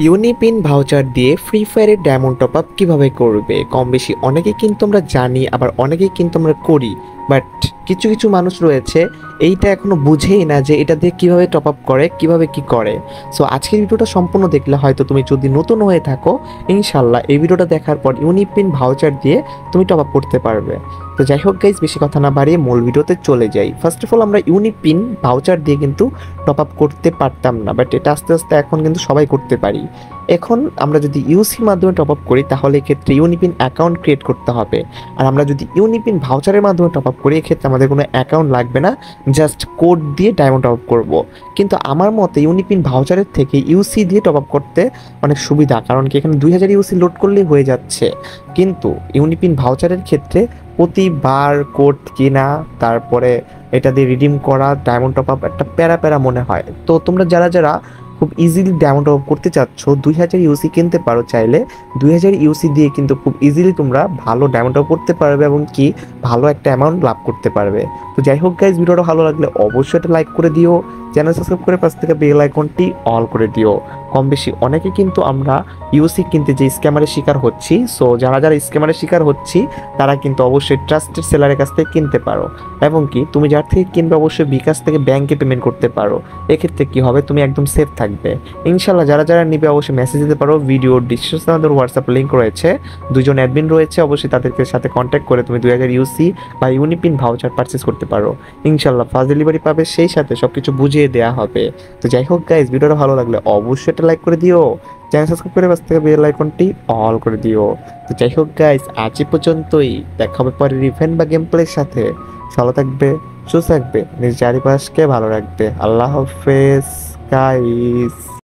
UniPin voucher দিয়ে free ফায়ারের diamond top up কীভাবে করবে? কম বেশি অনেকেই কিন্তু আমরা জানি, আবার অনেকেই কিন্তু আমরা করি। বাট কিছু কিছু মানুষ রয়েছে এইটা এখনো বুঝেই না যে এটা দিয়ে কীভাবে টপ আপ করে, কীভাবে কি করে। সো আজকের ভিডিওটা সম্পূর্ণ দেখলে হয়তো তুমি যদি নতুন হয়ে থাকো, ইনশাল্লাহ এই ভিডিওটা দেখার পর ইউনিপিন ভাউচার দিয়ে তুমি টপ আপ করতে পারবে। তো যাই হোক গাইজ, বেশি কথা না বাড়িয়ে মূল ভিডিওতে চলে যাই। ফার্স্ট অফ অল, আমরা ইউনিপিন ভাউচার দিয়ে কিন্তু টপ আপ করতে পারতাম না, বাট এটা আস্তে আস্তে এখন কিন্তু সবাই করতে পারি। এখন আমরা যদি ইউসির মাধ্যমে টপ আপ করি তাহলে এক্ষেত্রে ইউনিপিন অ্যাকাউন্ট ক্রিয়েট করতে হবে। আর আমরা যদি ইউনিপিন ভাউচারের মাধ্যমে টপ আপ করি, এক্ষেত্রে আমাদের কোনো অ্যাকাউন্ট লাগবে না, জাস্ট কোড দিয়ে ডায়মন্ড টপ আপ করবো। কিন্তু আমার মতে ইউনিপিন ভাউচারের থেকে ইউসি দিয়ে টপ আপ করতে অনেক সুবিধা, কারণ কি এখানে 2000 ইউসি লোড করলেই হয়ে যাচ্ছে। কিন্তু ইউনিপিন ভাউচারের ক্ষেত্রে প্রতিবার কোড কেনা, তারপরে এটা দিয়ে রিডিম করা, ডায়মন্ড টপ আপ একটা প্যারা প্যারা মনে হয়। তো তোমরা যারা যারা খুব ইজিলি ডায়মন্ড টপ আপ করতে চাচ্ছ, 2000 ইউসি কিনতে পারো চাইলে। 2000 ইউসি দিয়ে কিন্তু খুব ইজিলি তোমরা ভালো ডায়মন্ড টপ আপ করতে পারবে এবং কি ভালো একটা অ্যামাউন্ট লাভ করতে পারবে। তো যাই হোক গাইজ, ভিডিওটা ভালো লাগলে অবশ্যই একটা লাইক করে দিও, চ্যানেল সাবস্ক্রাইব করে পাশ থেকে বেল আইকনটি অল করে দিও। কম বেশি অনেকে কিন্তু আমরা ইউসি কিনতে যে স্ক্যামারের শিকার হচ্ছি। সো যারা যারা স্ক্যামারের শিকার হচ্ছি তারা কিন্তু অবশ্যই ট্রাস্টেড সেলারের কাছ থেকে কিনতে পারো, এবং কি তুমি যার থেকে কিনবে অবশ্যই বিকাশ থেকে ব্যাংকে পেমেন্ট করতে পারো। এক্ষেত্রে কি হবে, তুমি একদম সেফ থাকবে ইনশাল্লাহ। যারা যারা নিবে অবশ্যই মেসেজ দিতে পারো, ভিডিও ডিসক্রিপশনে আমাদের হোয়াটসঅ্যাপ লিঙ্ক রয়েছে, দুজন অ্যাডমিন রয়েছে, অবশ্যই তাদেরকে সাথে কন্ট্যাক্ট করে তুমি 2000 ইউসি বা ইউনিপিন ভাউচার পারচেস করতে পারো ইনশাল্লাহ। ফাস্ট ডেলিভারি পাবে, সেই সাথে সব কিছু বুঝিয়ে দেওয়া হবে। তো যাই হোক গাইজ, ভিডিওটা ভালো লাগলে অবশ্যই একটা লাইক করে দিও, চ্যানেল সাবস্ক্রাইব করে পাশ থেকে বেল আইকনটি অল করে দিও। তো যাই হোক গাইজ, আজ এই পর্যন্তই, দেখা হবে পরে ইভেন্ট বা গেম প্লের সাথে। ভালো থাকবে, সুস্থ থাকবে, নিজ চারিপাশকে ভালো রাখবে। আল্লাহ হাফেজ গাইস।